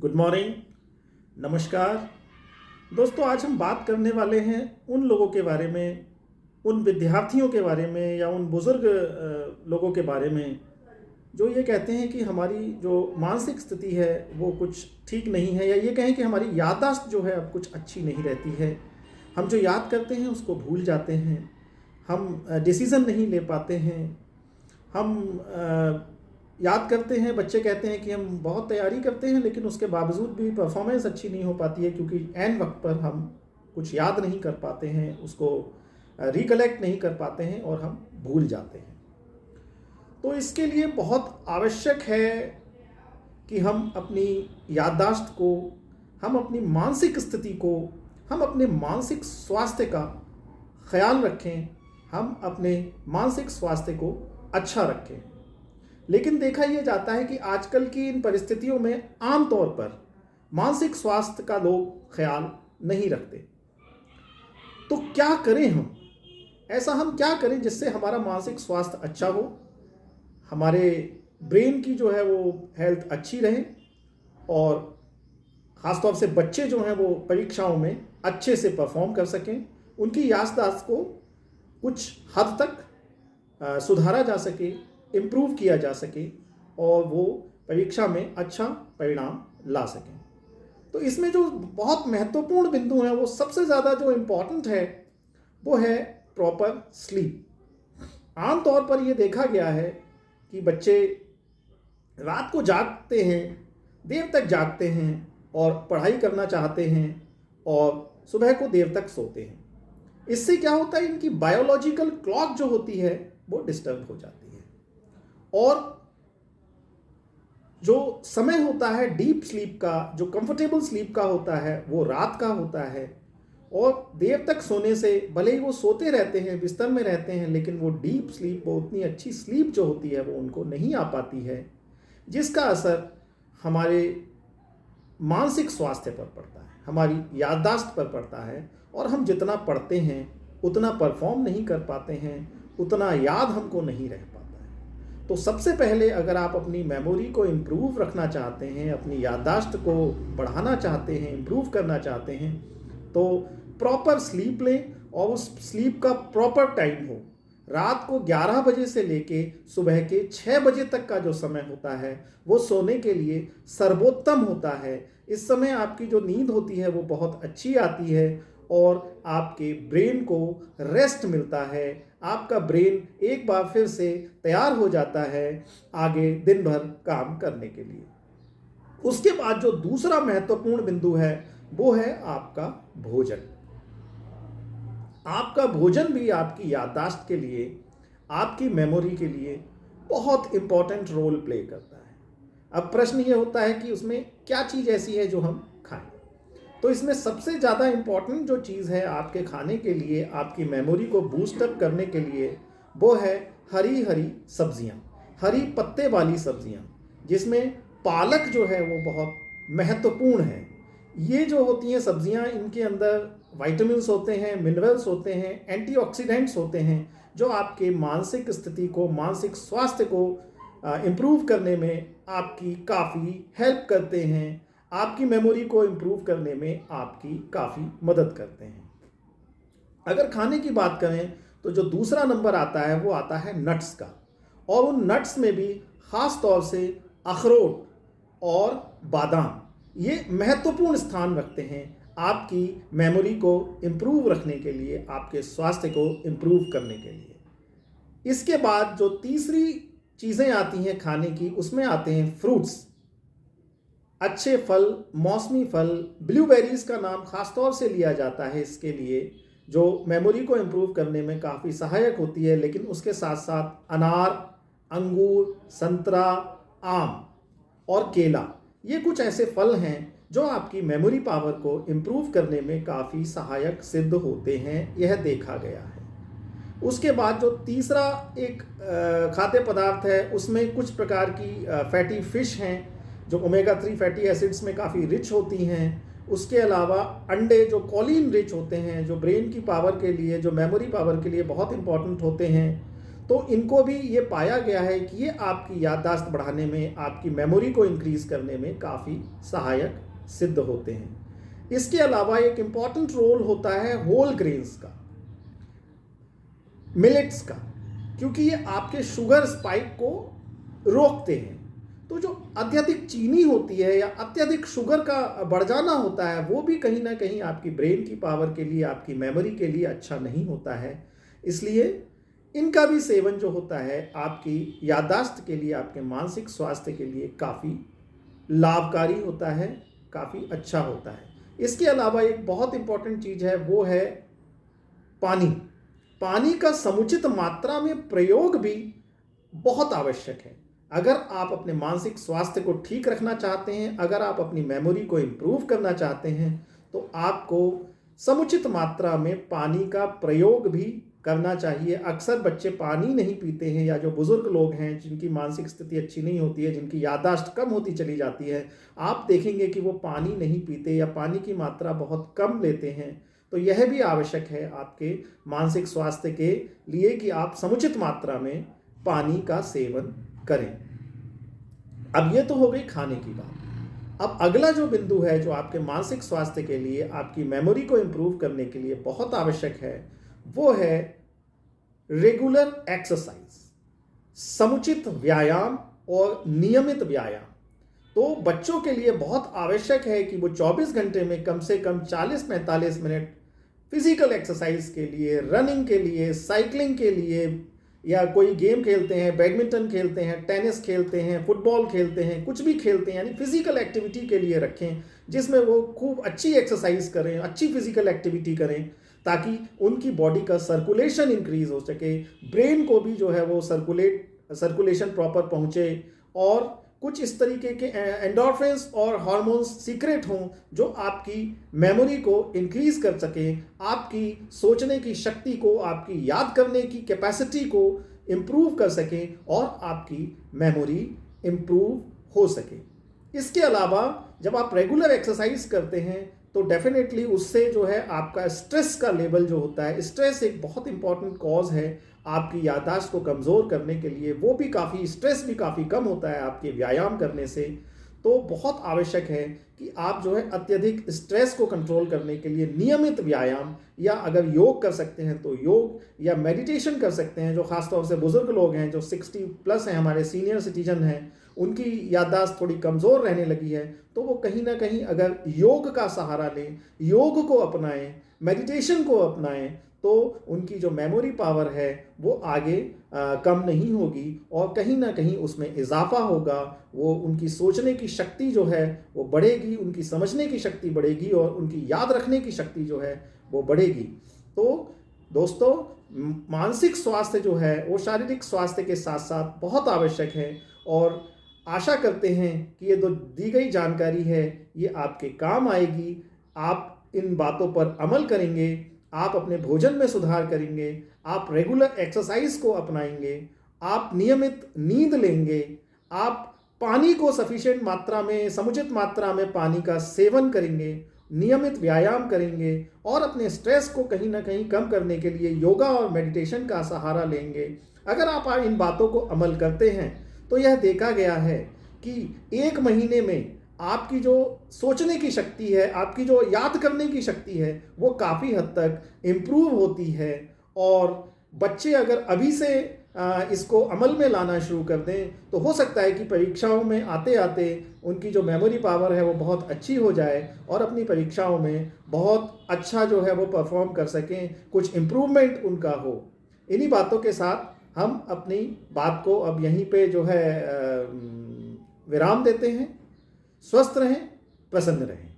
Good morning. नमस्कार दोस्तों, आज हम बात करने वाले हैं उन लोगों के बारे में, उन विद्यार्थियों के बारे में या उन बुज़ुर्ग लोगों के बारे में जो ये कहते हैं कि हमारी जो मानसिक स्थिति है वो कुछ ठीक नहीं है, या ये कहें कि हमारी याददाश्त जो है अब कुछ अच्छी नहीं रहती है। हम जो याद करते हैं उसको भूल जाते हैं, हम डिसीज़न नहीं ले पाते हैं, हम याद करते हैं, बच्चे कहते हैं कि हम बहुत तैयारी करते हैं लेकिन उसके बावजूद भी परफॉर्मेंस अच्छी नहीं हो पाती है, क्योंकि ऐन वक्त पर हम कुछ याद नहीं कर पाते हैं, उसको रिकलेक्ट नहीं कर पाते हैं और हम भूल जाते हैं। तो इसके लिए बहुत आवश्यक है कि हम अपनी याददाश्त को, हम अपनी मानसिक स्थिति को, हम अपने मानसिक स्वास्थ्य का ख्याल रखें, हम अपने मानसिक स्वास्थ्य को अच्छा रखें। लेकिन देखा यह जाता है कि आजकल की इन परिस्थितियों में आम तौर पर मानसिक स्वास्थ्य का लोग ख्याल नहीं रखते। तो क्या करें हम? ऐसा हम क्या करें जिससे हमारा मानसिक स्वास्थ्य अच्छा हो, हमारे ब्रेन की जो है वो हेल्थ अच्छी रहे, और ख़ासतौर से बच्चे जो हैं वो परीक्षाओं में अच्छे से परफॉर्म कर सकें, उनकी याददाश्त को कुछ हद तक सुधारा जा सके, इम्प्रूव किया जा सके और वो परीक्षा में अच्छा परिणाम ला सकें। तो इसमें जो बहुत महत्वपूर्ण बिंदु हैं, वो सबसे ज़्यादा जो इम्पॉर्टेंट है वो है प्रॉपर स्लीप। आम तौर पर ये देखा गया है कि बच्चे रात को जागते हैं, देर तक जागते हैं और पढ़ाई करना चाहते हैं और सुबह को देर तक सोते हैं। इससे क्या होता है, इनकी बायोलॉजिकल क्लॉक जो होती है वो डिस्टर्ब हो जाती है, और जो समय होता है डीप स्लीप का, जो कंफर्टेबल स्लीप का होता है, वो रात का होता है। और देर तक सोने से भले ही वो सोते रहते हैं, बिस्तर में रहते हैं, लेकिन वो डीप स्लीप, वो उतनी अच्छी स्लीप जो होती है वो उनको नहीं आ पाती है, जिसका असर हमारे मानसिक स्वास्थ्य पर पड़ता है, हमारी याददाश्त पर पड़ता है, और हम जितना पढ़ते हैं उतना परफॉर्म नहीं कर पाते हैं, उतना याद हमको नहीं रह पाता है। तो सबसे पहले अगर आप अपनी मेमोरी को इम्प्रूव रखना चाहते हैं, अपनी याददाश्त को बढ़ाना चाहते हैं, इम्प्रूव करना चाहते हैं, तो प्रॉपर स्लीप लें, और उस स्लीप का प्रॉपर टाइम हो। रात को 11 बजे से लेके सुबह के 6 बजे तक का जो समय होता है वो सोने के लिए सर्वोत्तम होता है। इस समय आपकी जो नींद होती है वो बहुत अच्छी आती है और आपके ब्रेन को रेस्ट मिलता है। आपका ब्रेन एक बार फिर से तैयार हो जाता है आगे दिन भर काम करने के लिए। उसके बाद जो दूसरा महत्वपूर्ण बिंदु है वो है आपका भोजन। आपका भोजन भी आपकी याददाश्त के लिए, आपकी मेमोरी के लिए बहुत इम्पॉर्टेंट रोल प्ले करता है। अब प्रश्न ये होता है कि उसमें क्या चीज़ ऐसी है जो हम खाएं। तो इसमें सबसे ज़्यादा इम्पॉर्टेंट जो चीज़ है आपके खाने के लिए, आपकी मेमोरी को बूस्टअप करने के लिए, वो है हरी हरी सब्जियां, हरी पत्ते वाली सब्जियां, जिसमें पालक जो है वो बहुत महत्वपूर्ण है। ये जो होती हैं सब्जियां, इनके अंदर विटामिन्स होते हैं, मिनरल्स होते हैं, एंटीऑक्सीडेंट्स होते हैं, जो आपके मानसिक स्थिति को, मानसिक स्वास्थ्य को इम्प्रूव करने में आपकी काफ़ी हेल्प करते हैं, आपकी मेमोरी को इम्प्रूव करने में आपकी काफ़ी मदद करते हैं। अगर खाने की बात करें तो जो दूसरा नंबर आता है वो आता है नट्स का, और उन नट्स में भी ख़ास तौर से अखरोट और बादाम ये महत्वपूर्ण स्थान रखते हैं आपकी मेमोरी को इम्प्रूव रखने के लिए, आपके स्वास्थ्य को इम्प्रूव करने के लिए। इसके बाद जो तीसरी चीज़ें आती हैं खाने की, उसमें आते हैं फ्रूट्स, अच्छे फल, मौसमी फल। ब्लूबेरीज़ का नाम ख़ास तौर से लिया जाता है इसके लिए, जो मेमोरी को इम्प्रूव करने में काफ़ी सहायक होती है। लेकिन उसके साथ साथ अनार, अंगूर, संतरा, आम और केला, ये कुछ ऐसे फल हैं जो आपकी मेमोरी पावर को इम्प्रूव करने में काफ़ी सहायक सिद्ध होते हैं, यह देखा गया है। उसके बाद जो तीसरा एक खाद्य पदार्थ है, उसमें कुछ प्रकार की फैटी फिश हैं जो ओमेगा 3 फैटी एसिड्स में काफ़ी रिच होती हैं। उसके अलावा अंडे जो कॉलिन रिच होते हैं, जो ब्रेन की पावर के लिए, जो मेमोरी पावर के लिए बहुत इंपॉर्टेंट होते हैं। तो इनको भी ये पाया गया है कि ये आपकी याददाश्त बढ़ाने में, आपकी मेमोरी को इंक्रीज़ करने में काफ़ी सहायक सिद्ध होते हैं। इसके अलावा एक इम्पॉर्टेंट रोल होता है होल ग्रेन्स का, मिलेट्स का, क्योंकि ये आपके शुगर स्पाइक को रोकते हैं। तो जो अत्यधिक चीनी होती है या अत्यधिक शुगर का बढ़ जाना होता है, वो भी कहीं ना कहीं आपकी ब्रेन की पावर के लिए, आपकी मेमोरी के लिए अच्छा नहीं होता है। इसलिए इनका भी सेवन जो होता है आपकी याददाश्त के लिए, आपके मानसिक स्वास्थ्य के लिए काफ़ी लाभकारी होता है, काफ़ी अच्छा होता है। इसके अलावा एक बहुत इम्पॉर्टेंट चीज़ है, वो है पानी। पानी का समुचित मात्रा में प्रयोग भी बहुत आवश्यक है। अगर आप अपने मानसिक स्वास्थ्य को ठीक रखना चाहते हैं, अगर आप अपनी मेमोरी को इम्प्रूव करना चाहते हैं, तो आपको समुचित मात्रा में पानी का प्रयोग भी करना चाहिए। अक्सर बच्चे पानी नहीं पीते हैं, या जो बुज़ुर्ग लोग हैं जिनकी मानसिक स्थिति अच्छी नहीं होती है, जिनकी याददाश्त कम होती चली जाती है, आप देखेंगे कि वो पानी नहीं पीते या पानी की मात्रा बहुत कम लेते हैं। तो यह भी आवश्यक है आपके मानसिक स्वास्थ्य के लिए कि आप समुचित मात्रा में पानी का सेवन करें। अब ये तो हो गई खाने की बात। अब अगला जो बिंदु है जो आपके मानसिक स्वास्थ्य के लिए, आपकी मेमोरी को इम्प्रूव करने के लिए बहुत आवश्यक है, वो है रेगुलर एक्सरसाइज, समुचित व्यायाम और नियमित व्यायाम। तो बच्चों के लिए बहुत आवश्यक है कि वो 24 घंटे में कम से कम 40-45 मिनट फिजिकल एक्सरसाइज के लिए, रनिंग के लिए, साइकिलिंग के लिए, या कोई गेम खेलते हैं, बैडमिंटन खेलते हैं, टेनिस खेलते हैं, फुटबॉल खेलते हैं, कुछ भी खेलते हैं, यानी फिजिकल एक्टिविटी के लिए रखें, जिसमें वो खूब अच्छी एक्सरसाइज करें, अच्छी फिजिकल एक्टिविटी करें, ताकि उनकी बॉडी का सर्कुलेशन इंक्रीज हो सके, ब्रेन को भी जो है वो सर्कुलेशन प्रॉपर पहुँचे, और कुछ इस तरीके के एंडोर्फिन्स और हार्मोन्स सीक्रेट हों जो आपकी मेमोरी को इंक्रीज कर सकें, आपकी सोचने की शक्ति को, आपकी याद करने की कैपेसिटी को इम्प्रूव कर सकें, और आपकी मेमोरी इम्प्रूव हो सके। इसके अलावा जब आप रेगुलर एक्सरसाइज करते हैं तो डेफिनेटली उससे जो है आपका स्ट्रेस का लेवल जो होता है, स्ट्रेस एक बहुत इंपॉर्टेंट कॉज है आपकी याददाश्त को कमज़ोर करने के लिए, वो भी काफ़ी, स्ट्रेस भी काफ़ी कम होता है आपके व्यायाम करने से। तो बहुत आवश्यक है कि आप जो है अत्यधिक स्ट्रेस को कंट्रोल करने के लिए नियमित व्यायाम, या अगर योग कर सकते हैं तो योग, या मेडिटेशन कर सकते हैं। जो ख़ासतौर से बुज़ुर्ग लोग हैं, जो 60+ हैं, हमारे सीनियर सिटीजन हैं, उनकी याददाश्त थोड़ी कमज़ोर रहने लगी है, तो वो कहीं ना कहीं अगर योग का सहारा लें, योग को अपनाएं, मेडिटेशन को अपनाएं, तो उनकी जो मेमोरी पावर है वो आगे कम नहीं होगी, और कहीं ना कहीं उसमें इजाफा होगा। वो उनकी सोचने की शक्ति जो है वो बढ़ेगी, उनकी समझने की शक्ति बढ़ेगी, और उनकी याद रखने की शक्ति जो है वो बढ़ेगी। तो दोस्तों, मानसिक स्वास्थ्य जो है वो शारीरिक स्वास्थ्य के साथ साथ बहुत आवश्यक है, और आशा करते हैं कि ये जो दी गई जानकारी है ये आपके काम आएगी। आप इन बातों पर अमल करेंगे, आप अपने भोजन में सुधार करेंगे, आप रेगुलर एक्सरसाइज को अपनाएंगे, आप नियमित नींद लेंगे, आप पानी को सफिशिएंट मात्रा में, समुचित मात्रा में पानी का सेवन करेंगे, नियमित व्यायाम करेंगे, और अपने स्ट्रेस को कहीं ना कहीं कम करने के लिए योगा और मेडिटेशन का सहारा लेंगे। अगर आप इन बातों को अमल करते हैं तो यह देखा गया है कि 1 महीने में आपकी जो सोचने की शक्ति है, आपकी जो याद करने की शक्ति है, वो काफ़ी हद तक इम्प्रूव होती है। और बच्चे अगर अभी से इसको अमल में लाना शुरू कर दें तो हो सकता है कि परीक्षाओं में आते आते उनकी जो मेमोरी पावर है वो बहुत अच्छी हो जाए, और अपनी परीक्षाओं में बहुत अच्छा जो है वो परफॉर्म कर सकें, कुछ इम्प्रूवमेंट उनका हो। इन्हीं बातों के साथ हम अपनी बात को अब यहीं पे जो है विराम देते हैं। स्वस्थ रहें, प्रसन्न रहें।